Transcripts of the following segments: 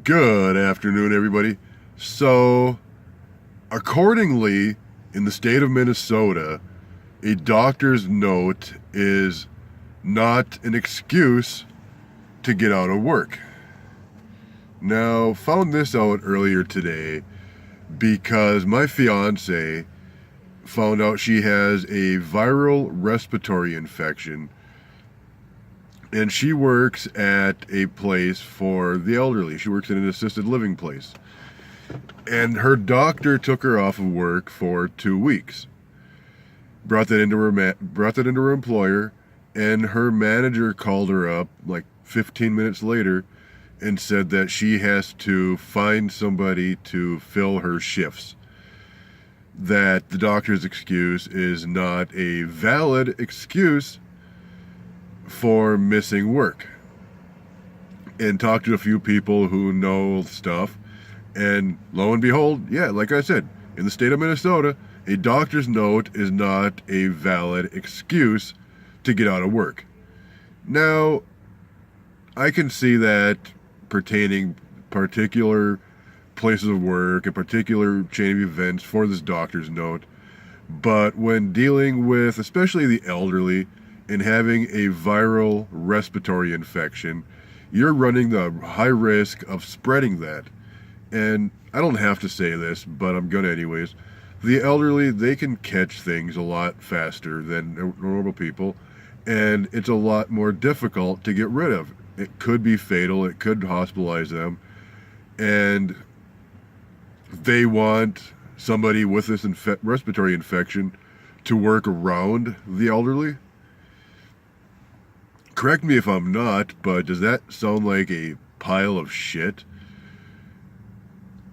Good afternoon, everybody. So, accordingly, in the state of Minnesota, a doctor's note is not an excuse to get out of work. Now, found this out earlier today because my fiance found out she has a viral respiratory infection, and she works at a place for the elderly. She works in an assisted living place. And her doctor took her off of work for 2 weeks. Brought that into her employer, and her manager called her up like 15 minutes later and said that she has to find somebody to fill her shifts. That the doctor's excuse is not a valid excuse for missing work. And talked to a few people who know stuff, and lo and behold, yeah, like I said, in the state of Minnesota, a doctor's note is not a valid excuse to get out of work. Now, I can see that pertaining particular places of work, a particular chain of events for this doctor's note, but when dealing with especially the elderly and having a viral respiratory infection, you're running the high risk of spreading that. And I don't have to say this, but I'm gonna anyways. The elderly, they can catch things a lot faster than normal people, and it's a lot more difficult to get rid of. It could be fatal, it could hospitalize them, and they want somebody with this respiratory infection to work around the elderly. Correct me if I'm not, but does that sound like a pile of shit?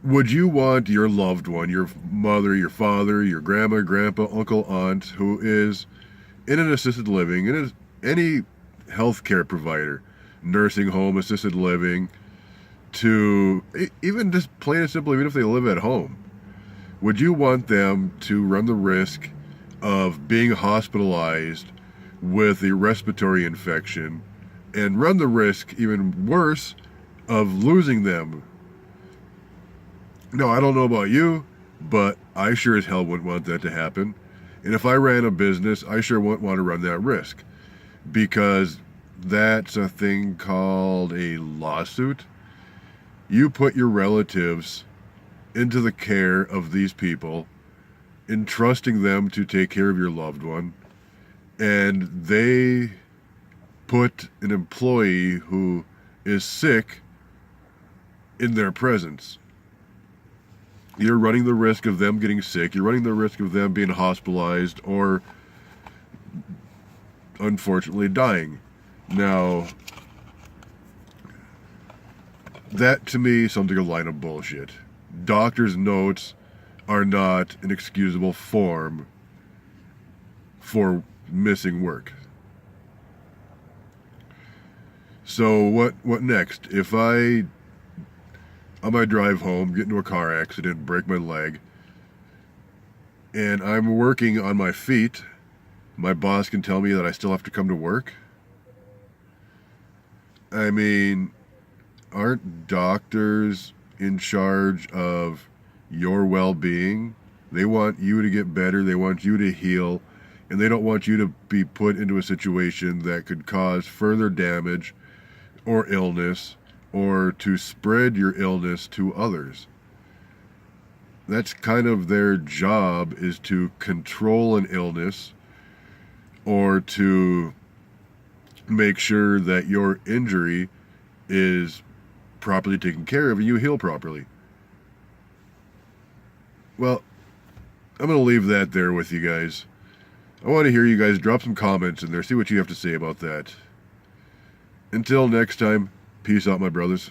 Would you want your loved one, your mother, your father, your grandma, grandpa, uncle, aunt, who is in an assisted living, in any healthcare provider, nursing home, assisted living, to even just plain and simple, even if they live at home, would you want them to run the risk of being hospitalized with a respiratory infection and run the risk, even worse, of losing them? No, I don't know about you, but I sure as hell wouldn't want that to happen. And if I ran a business, I sure wouldn't want to run that risk, because that's a thing called a lawsuit. You put your relatives into the care of these people, entrusting them to take care of your loved one, and they put an employee who is sick in their presence. You're running the risk of them getting sick. You're running the risk of them being hospitalized or, unfortunately, dying. Now, that to me sounds like a line of bullshit. Doctor's notes are not an excusable form for missing work. So what next? If I, on my drive home, get into a car accident, break my leg, and I'm working on my feet, my boss can tell me that I still have to come to work? I mean, aren't doctors in charge of your well-being? They want you to get better, they want you to heal, and they don't want you to be put into a situation that could cause further damage or illness, or to spread your illness to others. That's kind of their job, is to control an illness or to make sure that your injury is properly taken care of and you heal properly. Well, I'm going to leave that there with you guys. I want to hear you guys drop some comments in there, see what you have to say about that. Until next time, peace out, my brothers.